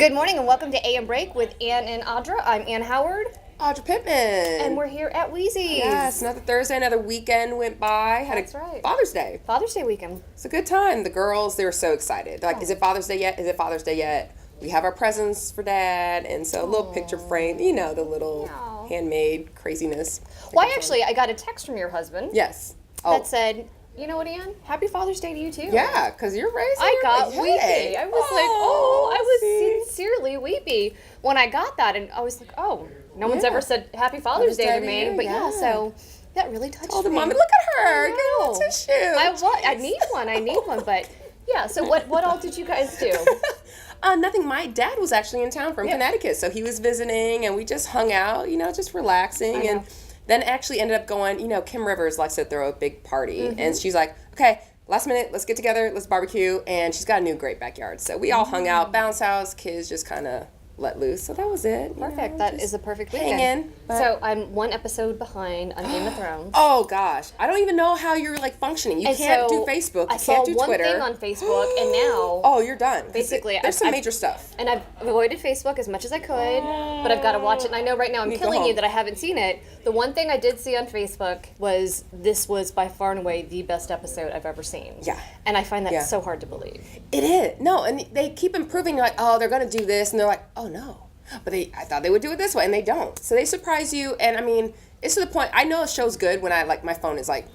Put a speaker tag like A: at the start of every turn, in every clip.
A: Good morning and welcome to AM Break with Ann and Audra. I'm Ann Howard.
B: Audra Pittman.
A: And we're here at Wheezy's.
B: Yes, another Thursday, another weekend went by.
A: That's right.
B: Father's Day.
A: Father's Day weekend.
B: It's a good time. The girls, they were so excited. They're like, is it Father's Day yet? Is it Father's Day yet? We have our presents for Dad. And so a little picture frame, you know, the little handmade craziness.
A: Well, I got a text from your husband.
B: Yes.
A: That said, you know what, Ann? Happy Father's Day to you, too.
B: Yeah, because you're raising.
A: I got
B: hey.
A: weepy. I was I was sincerely weepy when I got that. And I was like, no one's ever said Happy Father's Day to me. But so that really touched
B: Told the
A: me.
B: mommy, look at her. Get a little tissue.
A: I need one. But yeah, so what all did you guys do?
B: Nothing. My dad was actually in town from Connecticut, so he was visiting, and we just hung out, just relaxing, and then actually ended up going, Kim Rivers likes to throw a big party, and she's like, okay, last minute, let's get together, let's barbecue, and she's got a new great backyard, so we all hung out, bounce house, kids just kind of let loose, so that was it.
A: Perfect. That is a perfect weekend.
B: Hanging.
A: So I'm one episode behind on Game of Thrones.
B: Oh gosh, I don't even know how you're functioning. You can't do Facebook. You can't do Twitter.
A: I saw one thing on Facebook, and now
B: oh, you're done.
A: Basically,
B: there's some major stuff.
A: And I've avoided Facebook as much as I could, but I've got to watch it. And I know right now I'm killing you that I haven't seen it. The one thing I did see on Facebook was this was by far and away the best episode I've ever seen.
B: Yeah.
A: And I find that so hard to believe.
B: It is. No, and they keep improving. They're like, oh, they're going to do this, and they're like, oh no. But I thought they would do it this way, and they don't. So they surprise you, and I mean, it's to the point. I know a show's good when my phone is like,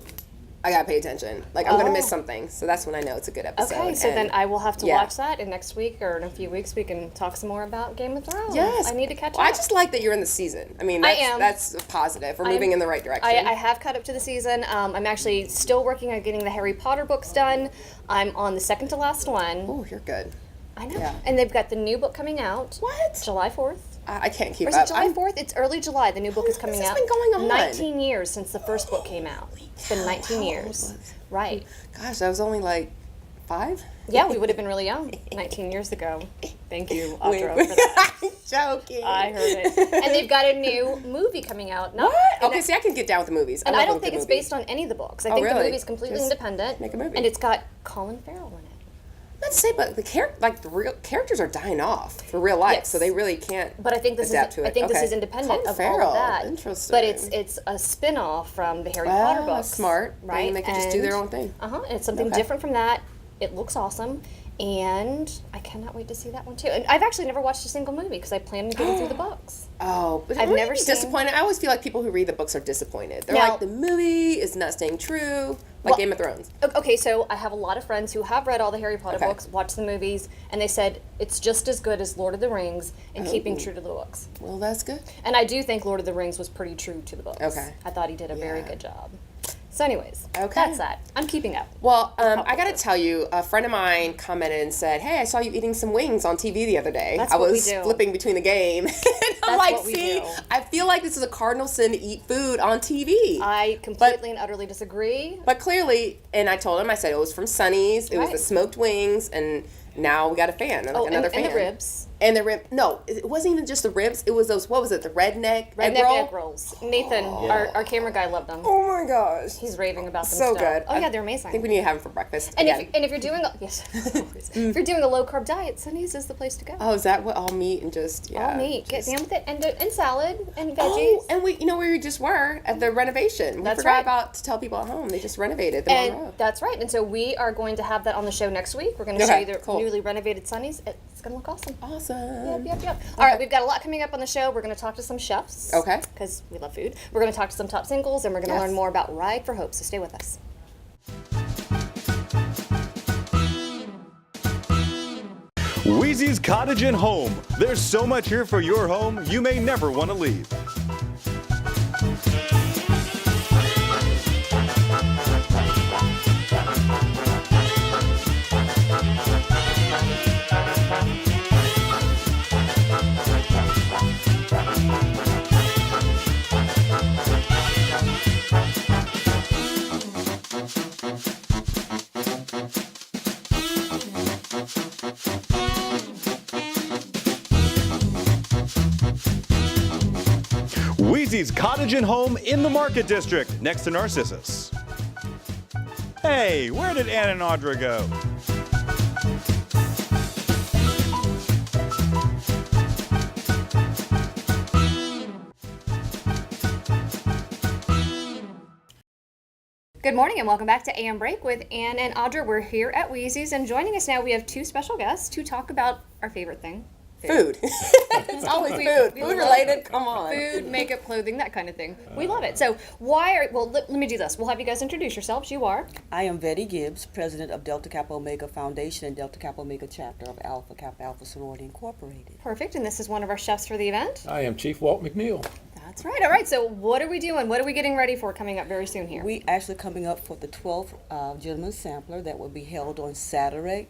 B: I gotta pay attention. I'm gonna miss something. So that's when I know it's a good episode.
A: Okay, so then I will have to watch that, and next week or in a few weeks we can talk some more about Game of Thrones.
B: Yes,
A: I need to catch up.
B: I just like that you're in the season. I mean, that's positive. We're moving in the right direction.
A: I have caught up to the season. I'm actually still working on getting the Harry Potter books done. I'm on the second to last one.
B: Oh, you're good.
A: I know. Yeah. And they've got the new book coming out.
B: What?
A: July 4th.
B: I can't keep
A: up. Or is it July 4th? It's early July. The new book is coming out.
B: This has been going on?
A: 19 years since the first book came out. It's been 19 years. Right.
B: Gosh, I was only 5?
A: Yeah, we would have been really young 19 years ago. Thank you, Audra, for that.
B: I'm joking.
A: I heard it. And they've got a new movie coming out.
B: What? Okay, see, I can get down with the movies.
A: And I don't think it's based on any of the books. I think the movie's completely independent.
B: Make a movie.
A: And it's got Colin Farrell in it.
B: Let's say, but the real characters are dying off for real life, so they really can't.
A: But I think this is independent of all of that.
B: Interesting.
A: But it's a spin-off from the Harry Potter books.
B: Smart,
A: right?
B: And they can just do their own thing.
A: And it's something different from that. It looks awesome, and I cannot wait to see that one too. And I've actually never watched a single movie because I plan on getting through the books.
B: Oh, but I've never seen. Disappointed. I always feel like people who read the books are disappointed. They're like, the movie is not staying true. Like Game of Thrones.
A: Okay, so I have a lot of friends who have read all the Harry Potter books, watched the movies, and they said it's just as good as Lord of the Rings in keeping true to the books.
B: Well, that's good.
A: And I do think Lord of the Rings was pretty true to the books.
B: Okay.
A: I thought he did a very good job. So anyways, that's that. I'm keeping up.
B: Well, I got to tell you, a friend of mine commented and said, hey, I saw you eating some wings on TV the other day.
A: That's
B: I
A: what
B: was
A: we do.
B: flipping between the game. And I'm like, see, I feel like this is a cardinal sin to eat food on TV.
A: I completely and utterly disagree.
B: But clearly, and I told him, I said it was from Sonny's. It was the smoked wings, and now we got a fan, another fan.
A: And the ribs.
B: And the rib. No, it wasn't even just the ribs. It was those. What was it? The redneck
A: egg rolls. Nathan, our camera guy, loved them.
B: Oh my gosh,
A: he's raving about them.
B: So good.
A: Oh yeah, they're amazing.
B: I think we need to have them for breakfast.
A: And if you're doing if you're doing a low carb diet, Sonny's is the place to go.
B: Oh, is that what all meat and just
A: all meat? Get down with it and salad and veggies.
B: Oh, and we just were at the renovation. We forgot about to tell people at home they just renovated the Monroe.
A: That's right. And so we are going to have that on the show next week. We're going to show you the newly renovated Sonny's. It's going to look awesome.
B: Awesome.
A: Yep. All right, we've got a lot coming up on the show. We're going to talk to some chefs.
B: Okay.
A: Because we love food. We're going to talk to some top singles, and we're going to learn more about Ride for Hope. So stay with us.
C: Wheezy's Cottage and Home. There's so much here for your home, you may never want to leave. Wheezy's Cottage and Home in the Market District, next to Narcissus. Hey, where did Ann and Audra go?
A: Good morning and welcome back to AM Break with Ann and Audra. We're here at Wheezy's, and joining us now we have two special guests to talk about our favorite thing.
B: Food. It's always food.
A: we
B: Food
A: love
B: related. Come on.
A: Food, makeup, clothing, that kind of thing. We love it. So let me do this. We'll have you guys introduce yourselves. You are.
D: I am Betty Gibbs, president of Delta Kappa Omega Foundation and Delta Kappa Omega chapter of Alpha Kappa Alpha Sorority Incorporated.
A: Perfect, and this is one of our chefs for the event.
E: I am Chief Walt McNeil.
A: That's right. All right, so what are we doing? What are we getting ready for coming up very soon here?
D: We actually coming up for the 12th Gentleman's Sampler that will be held on Saturday,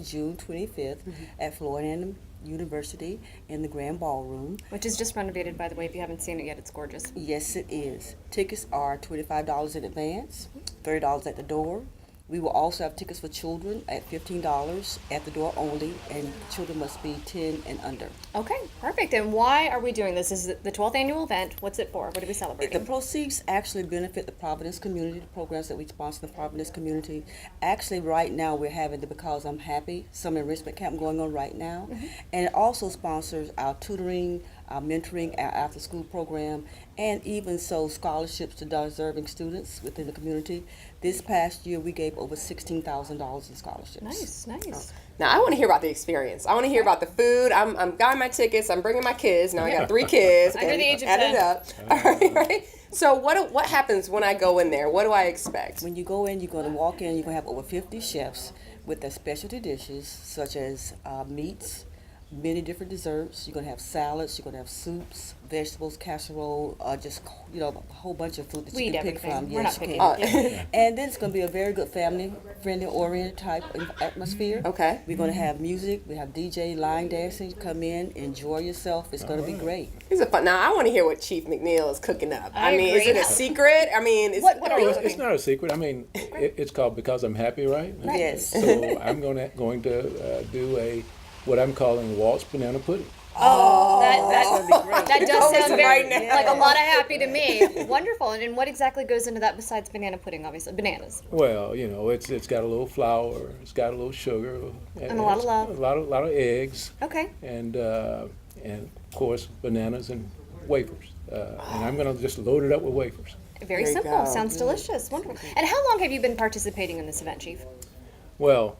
D: June 25th at Florida University in the Grand Ballroom.
A: Which is just renovated, by the way. If you haven't seen it yet, it's gorgeous.
D: Yes, it is. Tickets are $25 in advance, $30 at the door. We will also have tickets for children at $15 at the door only, and children must be 10 and under.
A: Okay, perfect. And why are we doing this? This is the 12th annual event. What's it for? What are we
D: The
A: celebrating?
D: proceeds actually benefit the Providence community, the programs that we sponsor in the Providence community. Actually, right now we're having the Because I'm Happy summer enrichment camp going on right now. And it also sponsors our tutoring, our mentoring, our after-school program, and even so scholarships to deserving students within the community. This past year, we gave over $16,000 in scholarships.
A: Nice.
B: Now I want to hear about the experience. I want to hear about the food. I'm buying my tickets. I'm bringing my kids. Now I got 3 kids.
A: Under the age of
B: Add
A: 10.
B: it up. All right. So what happens when I go in there? What do I expect?
D: When you go in, you're going to walk in, you're going to have over 50 chefs with their specialty dishes, such as meats, many different desserts. You're going to have salads, you're going to have soups, vegetables, casserole, just, a whole bunch of food that
A: We
D: you
A: eat
D: can pick
A: everything.
D: from.
A: We're
D: Yes,
A: not
D: you
A: picky.
D: can. And then it's going to be a very good family-friendly, oriented type of atmosphere.
B: Okay.
D: We're going to have music. We have DJ line dancing. Come in, enjoy yourself. It's going to be great.
B: These are fun. Now I want to hear what Chief McNeil is cooking up.
A: I
B: mean, is
A: agree.
B: it a secret? I mean, is,
A: What are you
E: It's
A: cooking?
E: not a secret. I mean, it's called Because I'm Happy, right?
D: Yes.
E: So I'm going to do what I'm calling Walt's banana pudding.
A: That does sound very
B: right now.
A: like a lot of happy to me. Wonderful. And what exactly goes into that besides banana pudding? Obviously, bananas.
E: Well, it's got a little flour, it's got a little sugar,
A: And a lot of love.
E: a lot of eggs,
A: Okay.
E: and of course bananas and wafers. And I'm going to just load it up with wafers.
A: Very
B: There you
A: simple.
B: go.
A: Sounds delicious. Wonderful. And how long have you been participating in this event, Chief?
E: Well,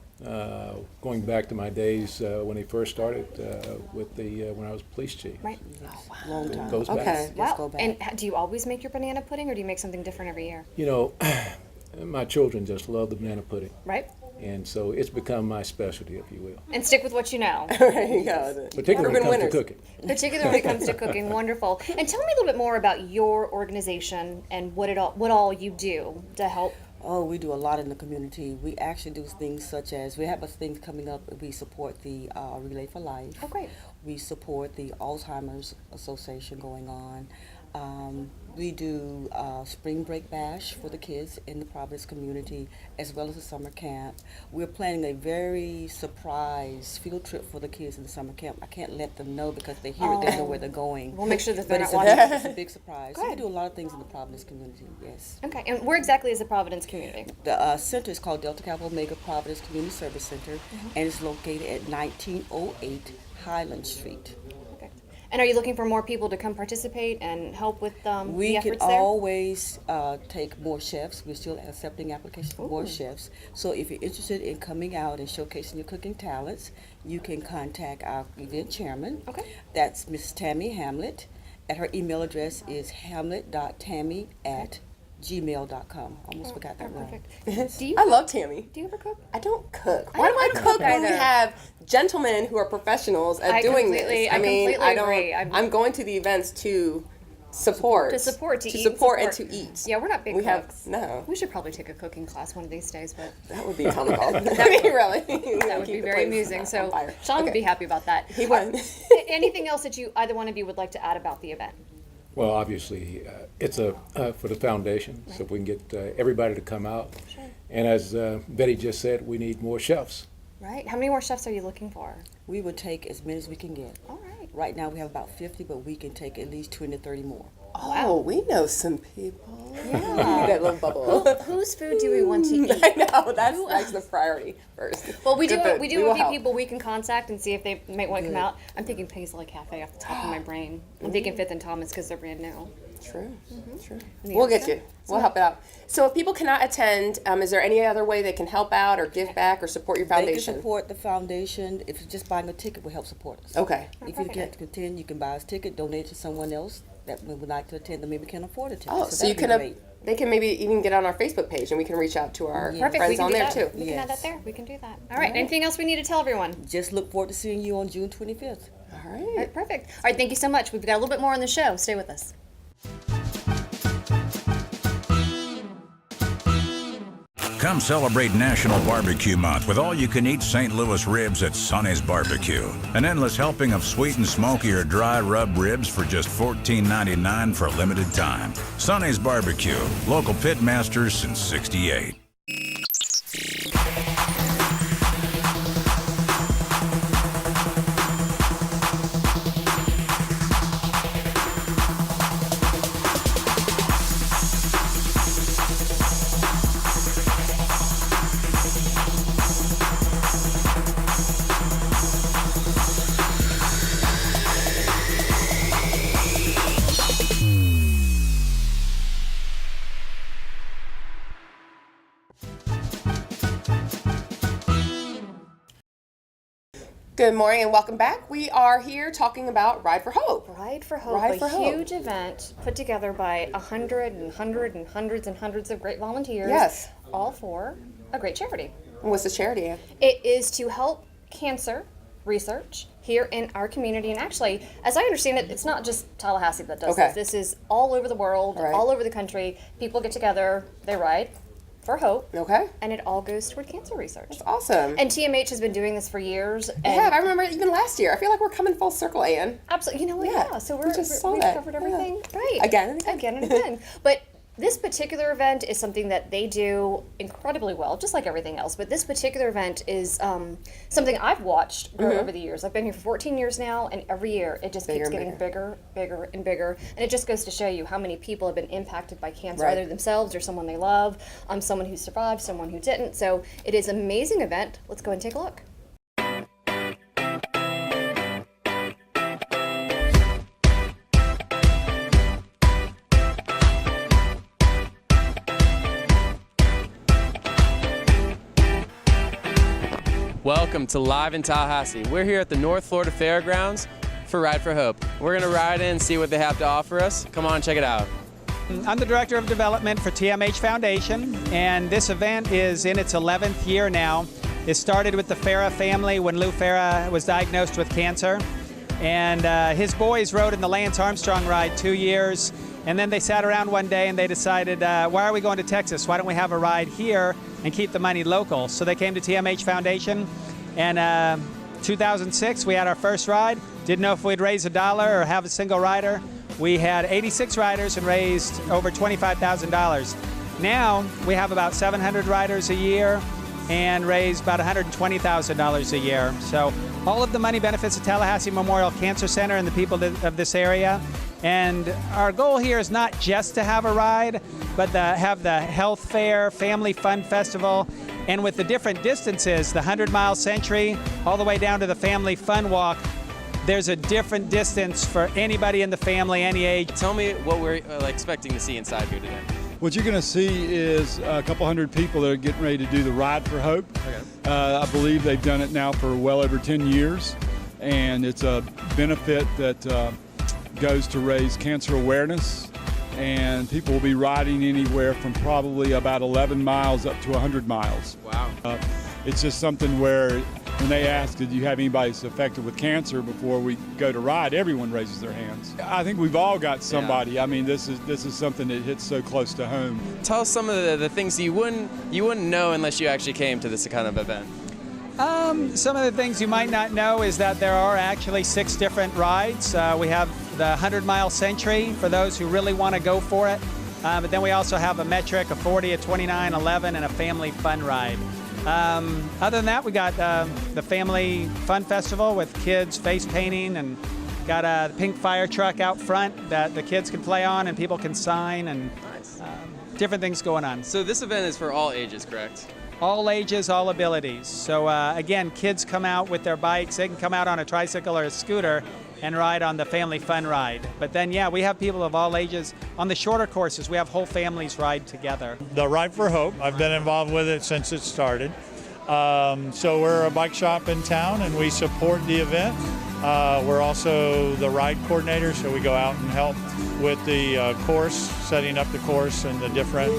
E: going back to my days when they first started when I was police chief.
A: Right.
D: Long time.
E: Goes back.
B: Okay.
D: Let's go
A: Wow.
D: back.
A: And do you always make your banana pudding, or do you make something different every year?
E: My children just love the banana pudding,
A: Right.
E: and so it's become my specialty, if you will.
A: And stick with what you know,
B: there you go.
E: Particularly when it
B: Urban
E: comes
B: winners.
E: to cooking.
A: particularly when it comes to cooking. Wonderful. And tell me a little bit more about your organization and what all you do to help.
D: Oh, we do a lot in the community. We actually do things such as, we have things coming up. We support the Relay for Life.
A: Oh, great.
D: We support the Alzheimer's Association going on. We do spring break bash for the kids in the Providence community, as well as a summer camp. We're planning a very surprise field trip for the kids in the summer camp. I can't let them know because they hear it, they know where they're going.
A: We'll make sure that they're
D: But
A: not
D: it's
A: watching.
D: it's a big surprise. So we do a lot of things in the Providence community, yes.
A: Okay. And where exactly is the Providence community?
D: The center is called Delta Kappa Omega Providence Community Service Center, and it's located at 1908 Highland Street.
A: Okay. And are you looking for more people to come participate and help with the
D: We can
A: efforts there?
D: always take more chefs. We're still accepting applications for more chefs. So if you're interested in coming out and showcasing your cooking talents, you can contact our event chairman.
A: Okay.
D: That's Miss Tammy Hamlet. And her email address is hamlet.tammy@gmail.com. Almost forgot that wrong.
A: Perfect. Do you
B: I love Tammy.
A: do you ever cook?
B: I don't cook. Why do I
A: don't
B: cook
A: cook
B: when we
A: either.
B: have gentlemen who are professionals at
A: I
B: doing
A: completely-
B: this?
A: I
B: mean,
A: completely
B: I don't.
A: agree.
B: I'm going to the events to support.
A: To support, to eat and
B: support, and
A: support.
B: to eat.
A: Yeah, we're not big
B: We
A: cooks.
B: have no.
A: We should probably take a cooking class one of these days, but
B: That would be comical. I mean, really.
A: that would be very amusing. So Sean would be happy about that.
B: He would.
A: Anything else that either one of you would like to add about the event?
E: Well, obviously, it's for the foundation, so if we can get everybody to come out.
A: Sure.
E: And as Betty just said, we need more chefs.
A: Right. How many more chefs are you looking for?
D: We would take as many as we can get.
A: All right.
D: Right now we have about 50, but we can take at least 20 to 30 more.
B: Oh, we know some people.
A: Yeah.
B: That little bubble.
A: Whose food do we want to eat?
B: I know that's the priority first.
A: Well, we do.
B: Good food.
A: We do
B: We
A: have
B: will
A: a few
B: help.
A: people we can contact and see if they might want to come out. I'm thinking Paisley Cafe off the top of my brain. I'm thinking Fifth and Thomas because they're brand new.
B: True.
A: the
B: We'll get
A: other
B: you. We'll help it out. So if people cannot attend, is there any other way they can help out or give back or support your
D: They can
B: foundation?
D: support the foundation. If you're just buying a ticket, will help support us.
B: Okay.
D: If you can't attend, you can buy us a ticket, donate to someone else that would like to attend, and maybe can't afford a ticket.
B: Oh, so you
D: that'd be
B: can.
D: great.
B: They can maybe even get on our Facebook page, and we can reach out to our
A: Perfect. We
B: friends
A: can
B: on
A: do
B: there
A: that.
B: too.
A: We can add that
D: Yes.
A: there. We can do that. All right. Anything else we need to tell everyone?
D: Just look forward to seeing you on June 25th.
B: All
A: All
B: right.
A: right. Perfect. All right. Thank you so much. We've got a little bit more on the show. Stay with us.
F: Come celebrate National Barbecue Month with all-you-can-eat St. Louis ribs at Sonny's Barbecue. An endless helping of sweet and smoky or dry rub ribs for just $14.99 for a limited time. Sonny's Barbecue, local pit masters since '68.
B: Good morning and welcome back. We are here talking about Ride for Hope.
A: Ride for Hope,
B: Ride for
A: a
B: Hope.
A: huge event put together by hundreds of great volunteers.
B: Yes.
A: All for a great charity.
B: And what's the charity, Ann?
A: It is to help cancer research here in our community. And actually, as I understand it, it's not just Tallahassee that does
B: Okay.
A: this. This is all over the world,
B: Right.
A: all over the country. People get together, they ride for hope,
B: Okay.
A: and it all goes toward cancer research.
B: Awesome.
A: And TMH has been doing this for years. And
B: yeah, I remember even last year. I feel like we're coming full circle, Ann.
A: absolutely, you know what?
B: Yeah,
A: Yeah, so
B: we just saw
A: we've
B: that.
A: covered
B: Yeah.
A: everything, right?
B: Again and again.
A: again and again. But this particular event is something that they do incredibly well, just like everything else. But this particular event is something I've watched grow over the years. I've been here for 14 years now, and every year it just
B: Bigger
A: keeps
B: and
A: getting bigger, and bigger. And it just goes to show you how many people have been impacted by cancer,
B: Right.
A: either themselves or someone they love, someone who survived, someone who didn't. So it is an amazing event. Let's go and take a look.
G: Welcome to Live in Tallahassee. We're here at the North Florida Fairgrounds for Ride for Hope. We're gonna ride in and see what they have to offer us. Come on, check it out.
H: I'm the Director of Development for TMH Foundation, and this event is in its 11th year now. It started with the Farah family when Lou Farah was diagnosed with cancer, and his boys rode in the Lance Armstrong ride 2 years, and then they sat around one day and they decided, why are we going to Texas? Why don't we have a ride here and keep the money local? So they came to TMH Foundation, and 2006 we had our first ride. Didn't know if we'd raise $1 or have a single rider. We had 86 riders and raised over $25,000. Now we have about 700 riders a year and raise about $120,000 a year. So all of the money benefits the Tallahassee Memorial Cancer Center and the people of this area. And our goal here is not just to have a ride, but have the health fair, family fun festival, and with the different distances, the 100-mile century, all the way down to the family fun walk, there's a different distance for anybody in the family, any age.
G: Tell me what we're expecting to see inside here today.
I: What you're going to see is a couple hundred people that are getting ready to do the Ride for Hope. I believe they've done it now for well over 10 years, and it's a benefit that goes to raise cancer awareness, and people will be riding anywhere from probably about 11 miles up to 100 miles.
G: Wow.
I: It's just something where when they ask, did you have anybody that's affected with cancer before we go to ride, everyone raises their hands. I think we've all got somebody. I mean, this is something that hits so close to home.
G: Tell us some of the things you wouldn't know unless you actually came to this kind of event.
H: Some of the things you might not know is that there are actually 6 different rides. We have the 100-mile century for those who really want to go for it. But then we also have a metric, a 40, a 29, 11, and a family fun ride. Other than that, we got the Family Fun Festival with kids face painting, and got a pink fire truck out front that the kids can play on and people can sign, and different things going on.
G: So this event is for all ages, correct?
H: all ages, all abilities. So again, kids come out with their bikes. They can come out on a tricycle or a scooter and ride on the Family Fun Ride. But then, yeah, we have people of all ages. On the shorter courses, we have whole families ride together.
J: The Ride for Hope, I've been involved with it since it started. So we're a bike shop in town and we support the event. We're also the ride coordinator, so we go out and help with the course, setting up the course and the different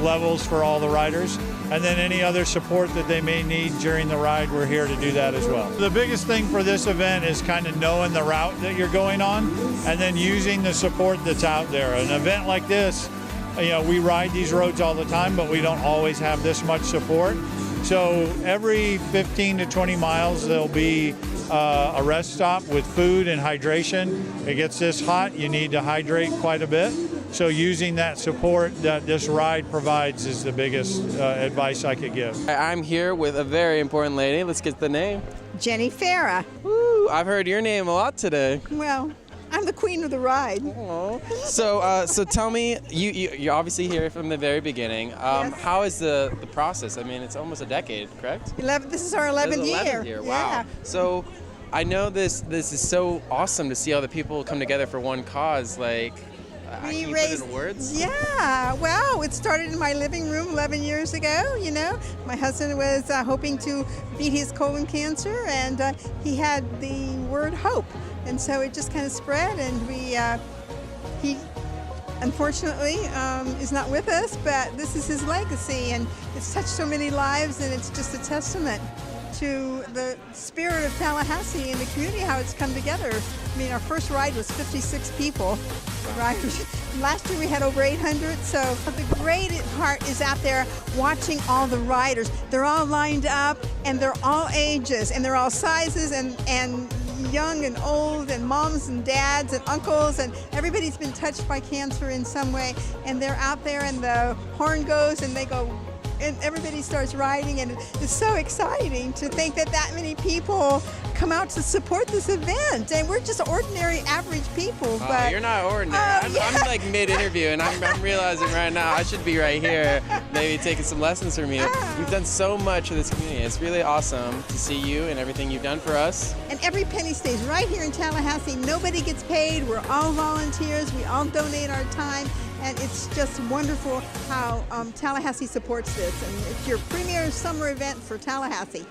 J: levels for all the riders. And then any other support that they may need during the ride, we're here to do that as well. The biggest thing for this event is kind of knowing the route that you're going on and then using the support that's out there. An event like this, you know, we ride these roads all the time, but we don't always have this much support. So every 15 to 20 miles, there'll be a rest stop with food and hydration. It gets this hot, you need to hydrate quite a bit. So using that support that this ride provides is the biggest advice I could give.
G: I'm here with a very important lady. Let's get the name.
K: Jenny Farah.
G: Woo, I've heard your name a lot today.
K: Well, I'm the queen of the ride.
G: So tell me, you're obviously here from the very beginning.
K: Yes.
G: How is the process? I mean, it's almost a decade, correct?
K: This is our 11th year.
G: Wow.
K: Yeah.
G: So I know this is so awesome to see all the people come together for one cause. Like, can you put it into words?
K: Yeah, well, it started in my living room 11 years ago, you know. My husband was hoping to beat his colon cancer, and he had the word hope. And so it just kind of spread, and he unfortunately is not with us, but this is his legacy, and it's touched so many lives, and it's just a testament to the spirit of Tallahassee and the community, how it's come together. I mean, our first ride was 56 people. Right? Last year we had over 800, so the great part is out there watching all the riders. They're all lined up, and they're all ages, and they're all sizes, and young and old, and moms and dads and uncles, and everybody's been touched by cancer in some way, and they're out there, and the horn goes, and they go, and everybody starts riding, and it's so exciting to think that many people come out to support this event, and we're just ordinary, average people. But
G: you're not ordinary. I'm like mid-interview, and I'm realizing right now I should be right here, maybe taking some lessons from you. You've done so much for this community. It's really awesome to see you and everything you've done for us.
K: And every penny stays right here in Tallahassee. Nobody gets paid. We're all volunteers. We all donate our time. And it's just wonderful how Tallahassee supports this. And it's your premier summer event for Tallahassee.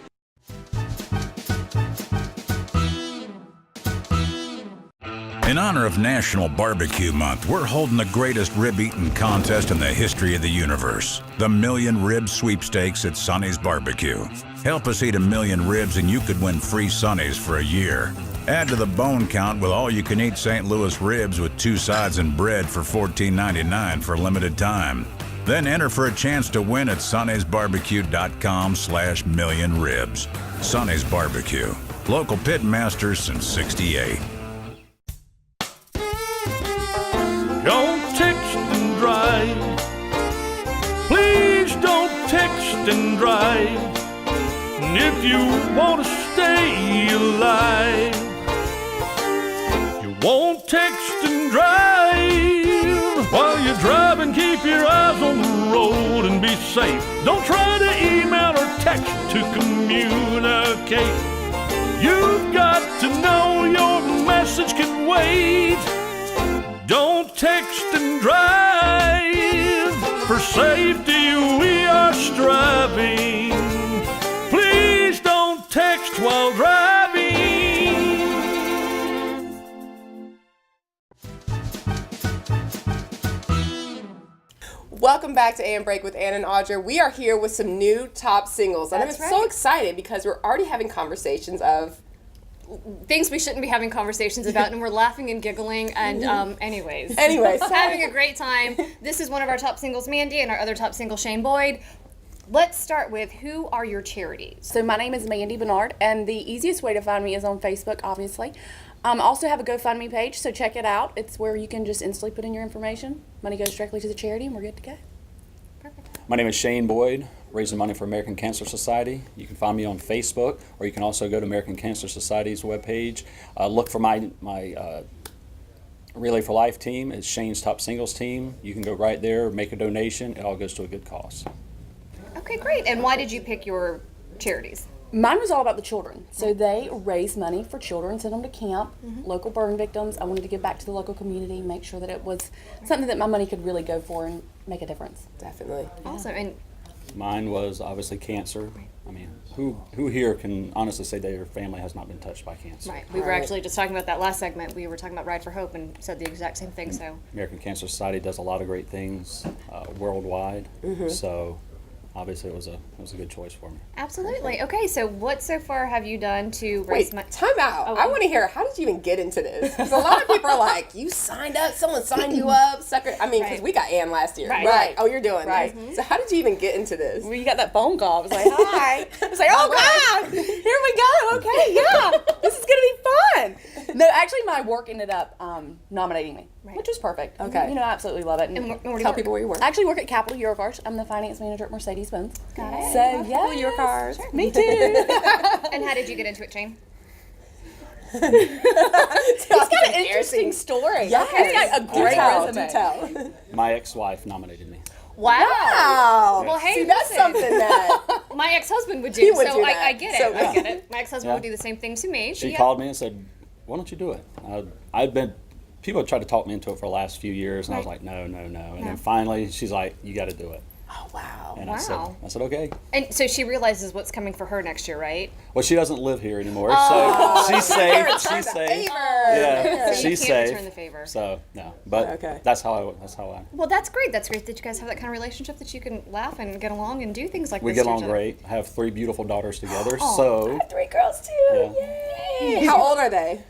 F: In honor of National Barbecue Month, we're holding the greatest rib eating contest in the history of the universe. The Million Rib Sweepstakes at Sonny's Barbecue. Help us eat 1 million ribs and you could win free Sonny's for a year. Add to the bone count with all-you-can-eat St. Louis ribs with 2 sides and bread for $14.99 for a limited time. Then enter for a chance to win at Sonny'sBarbecue.com/millionribs. Sonny's Barbecue. Local pit masters since '68.
L: Don't text and drive. Please don't text and drive. And if you want to stay alive, you won't text and drive. While you're driving, keep your eyes on the road and be safe. Don't try to email or text to communicate. You've got to know your message can wait. Don't text and drive. For safety we are striving. Please don't text while driving.
B: Welcome back to AM Break with Ann and Audra. We are here with some new top singles. And I'm so excited because we're already having conversations of
A: things we shouldn't be having conversations about, and we're laughing and giggling, and anyways, having a great time. This is one of our top singles, Mandy, and our other top single, Shane Boyd. Let's start with, who are your charities?
M: So my name is Mandy Bernard, and the easiest way to find me is on Facebook, obviously. I also have a GoFundMe page, so check it out. It's where you can just instantly put in your information. Money goes directly to the charity, and we're good to go.
A: Perfect.
N: My name is Shane Boyd, raising money for American Cancer Society. You can find me on Facebook, or you can also go to American Cancer Society's webpage. Look for my Relay for Life team. It's Shane's Top Singles team. You can go right there, make a donation. It all goes to a good cause.
A: Okay, great. And why did you pick your charities?
M: Mine was all about the children. So they raise money for children, send them to camp, local burn victims. I wanted to give back to the local community, make sure that it was something that my money could really go for and make a difference.
B: Definitely.
A: Awesome. And
N: Mine was obviously cancer. I mean, who here can honestly say their family has not been touched by cancer?
A: right, we were actually just talking about that last segment. We were talking about Ride for Hope and said the exact same thing. So
N: American Cancer Society does a lot of great things worldwide. So obviously it was a good choice for me.
A: absolutely. Okay, so what so far have you done to raise
B: Wait,
A: money?
B: time out.
A: Oh,
B: I want to hear, how did you even get into this? Because a lot of people are like, you signed up, someone signed you up, sucker. I mean, because
A: Right.
B: we got Ann last year.
A: Right.
B: Right. Oh, you're doing
M: Right.
B: this. So how did you even get into this?
M: When you got that phone call, I was like, hi. I was like, oh, God, here we go. Okay, yeah, this is going to be fun. No, actually, my work ended up nominating me, which was perfect.
B: Okay.
M: You know, I absolutely love it.
A: And where do you
B: Tell
A: work?
B: people where you work.
M: I actually work at Capital Eurocars. I'm the finance manager at Mercedes-Benz.
A: Got it.
M: So, yeah,
B: your cars.
M: me too.
A: And how did you get into it, Shane?
M: He's got an interesting story.
B: Yes.
M: He's got a great
B: tell,
M: resume.
B: do tell.
N: My ex-wife nominated me.
A: Wow. Well, hey,
B: See, that's
A: listen.
B: something that
A: My ex-husband would do.
B: He would
A: so
B: do that.
A: I get it.
B: So-
A: I get it. My ex-husband
N: Yeah.
A: would do the same thing to me. but
N: She
A: yeah.
N: called me and said, "Why don't you do it?" People had tried to talk me into it for the last few years, and I was like, no. And then finally, she's like, "You got to do it."
B: Oh, wow.
N: And
A: Wow.
N: I said, okay.
A: And so she realizes what's coming for her next year, right?
N: Well, she doesn't live here anymore,
A: Oh.
N: so she's safe. She's
B: Return the
N: safe.
B: favor.
N: Yeah,
A: So you
N: she's
A: can't
N: safe.
A: return the favor.
N: So no, but
B: Okay.
N: that's how I.
A: Well, that's great. That's great that you guys have that kind of relationship that you can laugh and get along and do things like
N: We
A: this.
N: get
A: to
N: along
A: each other.
N: great. I have 3 beautiful daughters together.
A: Aw.
N: So
M: 3 girls, too.
N: Yeah.
M: Yay.
B: How old are they?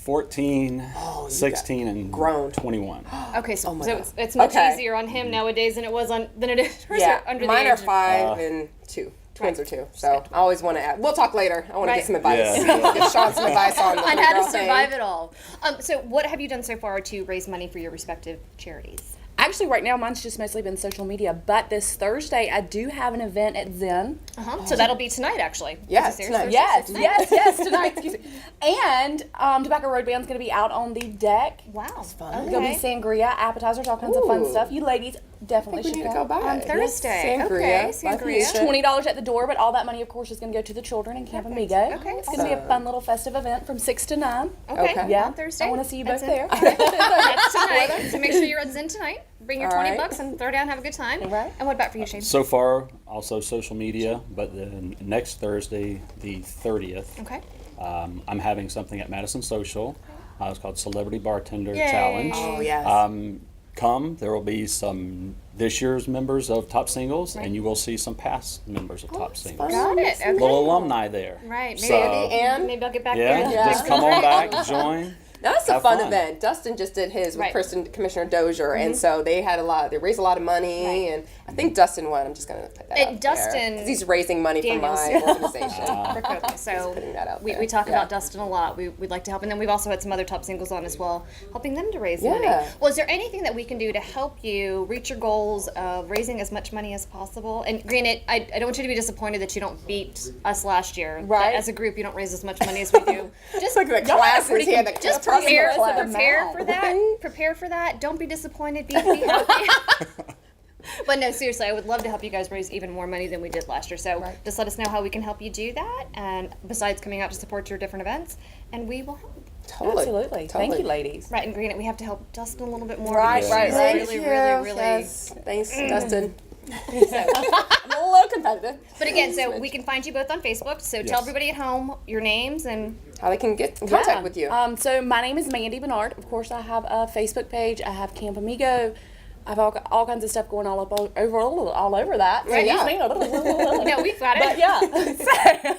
N: 14, 16, and
B: grown.
N: 21.
A: Okay, so,
B: my
A: so
B: God.
A: it's much
B: Okay.
A: easier on him nowadays than it was than it is
B: Yeah,
A: under
B: mine
A: the
B: are
A: age of-
B: 5 and 2. Twins
A: Right.
B: are 2. So I always want to add. We'll talk later. I want to
A: Right.
B: get some advice.
N: Yeah.
B: Give Sean some advice on the
A: on how
B: girl
A: to
B: thing.
A: survive it all. So what have you done so far to raise money for your respective charities?
M: Actually, right now, mine's just mostly been social media. But this Thursday, I do have an event at Zen.
A: So that'll be tonight, actually.
B: Yeah,
A: Is it serious?
B: tonight.
A: Thursday?
M: Yes, tonight. Excuse me. And Tobacco Road Band's going to be out on the deck.
A: Wow. That's
B: fun.
M: There'll be sangria, appetizers, all kinds of fun
B: Ooh.
M: stuff. You ladies definitely
B: I think we
M: should
B: need to go by.
A: On Thursday.
B: Yes,
A: Okay,
B: sangria.
A: sangria.
B: Bye,
M: $20 at the door, but all that money, of course, is going to go to the children in Camp Amigo.
A: Okay,
M: It's going to be a fun little festive event from 6 to 9.
A: Okay.
M: Yeah.
A: On Thursday.
M: I want to see you
A: That's
M: both
A: it.
M: there.
A: That's tonight. So make sure you're at Zen tonight. Bring your
B: All
A: 20
B: right.
A: bucks and throw down, have a good time.
M: Right.
A: And what about for you, Shane?
N: So far, also social media, but then next Thursday, the 30th,
A: Okay.
N: I'm having something at Madison Social. It's called Celebrity Bartender
A: Yay.
N: Challenge.
B: Oh, yes.
N: Come, there will be some this year's members of Top Singles, and you will see some past members of Top Singles.
A: Got it. Okay.
N: Little alumni there.
A: Right. Maybe,
N: So,
A: maybe I'll get back
N: yeah,
A: there.
N: just come on back, join.
B: That's a
N: Have
B: fun
N: fun.
B: event. Dustin just did his with
A: Right.
B: Commissioner Dozier, and so they had they raised a lot of money, and I think Dustin won. I'm just gonna put that
A: And
B: out
A: Dustin
B: there, 'cause he's raising money for my
A: Daniels.
B: organization.
A: For Coke. So
B: putting that out
A: we
B: there.
A: talk
B: Yeah.
A: about Dustin a lot. We'd like to help. And then we've also had some other top singles on as well, helping them to raise
B: Yeah.
A: money. Well, is there anything that we can do to help you reach your goals of raising as much money as possible? And granted, I don't want you to be disappointed that you don't beat us last year.
M: Right.
A: That as a group, you don't raise as much money as we do. Just
B: Like the classes he had to
A: just
B: across the
A: prepare
B: class.
A: for that. Prepare for that. Don't be disappointed. Be happy. But no, seriously, I would love to help you guys raise even more money than we did last year. So just let us know how we can help you do that. And besides coming out to support your different events, and we will help.
B: Totally.
M: Absolutely. Thank you, ladies.
A: Right, and granted, we have to help Dustin a little bit more.
B: Right,
A: because
B: right,
A: she's
B: right.
A: Really, really.
B: Yes. Thanks, Dustin. I'm a little competitive.
A: But again, so we can find you both on Facebook. So tell everybody at home your names and
B: how they can get in contact with you.
M: So my name is Mandy Bernard. Of course, I have a Facebook page. I have Camp Amigo. I have all kinds of stuff going all over that.
A: Right,
M: So,
A: yeah. No, we've got it.
M: But yeah.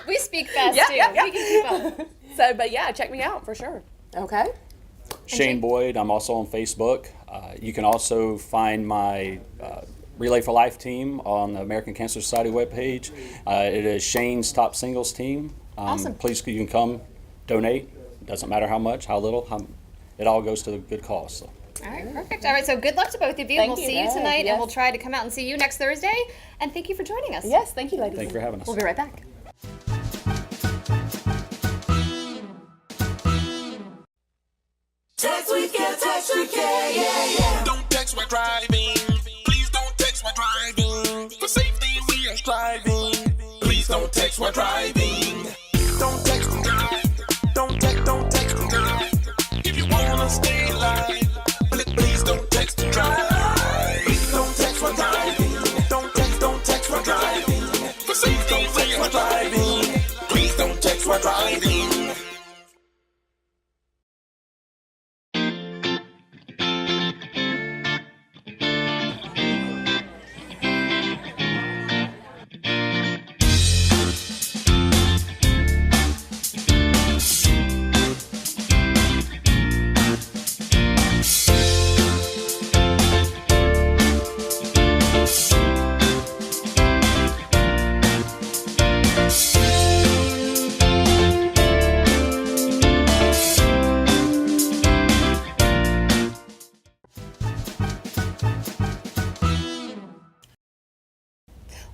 A: We speak fast too.
M: Yeah.
A: We can keep up.
M: So, but yeah, check me out for sure.
B: Okay.
N: Shane Boyd. I'm also on Facebook. You can also find my Relay for Life team on the American Cancer Society webpage. It is Shane's Top Singles team.
A: Awesome.
N: Please, you can come, donate. Doesn't matter how much, how little. It all goes to a good cause. So.
A: All right, perfect. All right, so good luck to both of you.
M: Thank
A: We'll
M: you.
A: see you
M: Right,
A: tonight,
M: yes.
A: and we'll try to come out and see you next Thursday. And thank you for joining us.
M: Yes, thank you, ladies.
N: Thank you for having us.
A: We'll be right back.
O: Text we care, yeah, yeah. Don't text my driving. Please don't text my driving. text while driving. Don't text and drive. Don't text and drive. If you wanna stay alive, please don't text and drive. Please don't text while driving. Don't text while driving. Please don't text while driving. Please don't text while driving.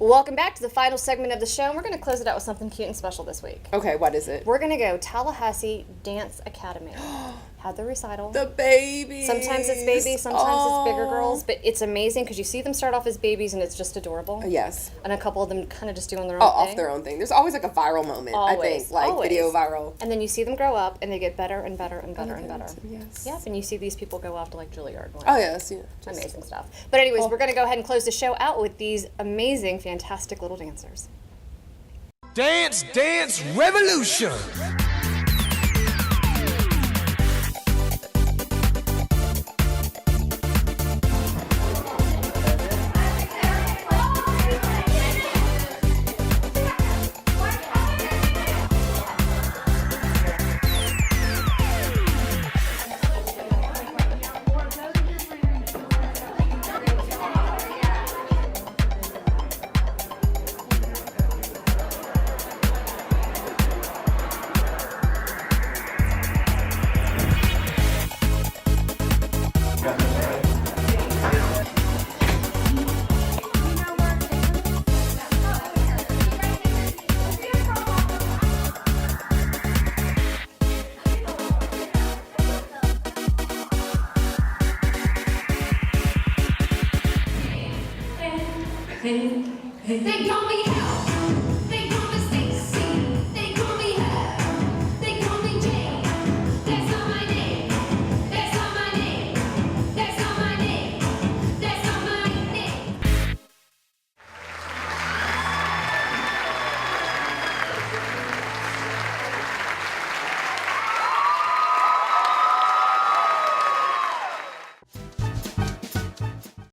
A: Welcome back to the final segment of the show, and we're going to close it out with something cute and special this week.
B: Okay, what is it?
A: We're going to go Tallahassee Dance Academy. Had the recital.
B: The babies.
A: Sometimes it's babies, sometimes it's bigger girls, but it's amazing because you see them start off as babies and it's just adorable.
B: Yes.
A: And a couple of them kind of just doing their own thing.
B: Off their own thing. There's always like a viral moment, I think, like video viral.
A: And then you see them grow up and they get better and better and better and better.
B: Yes.
A: Yep, and you see these people go off to like Juilliard.
B: Oh, yes. Yeah.
A: Amazing stuff. But anyways, we're going to go ahead and close the show out with these amazing, fantastic little dancers.
O: Dance, dance, revolution.
P: They told me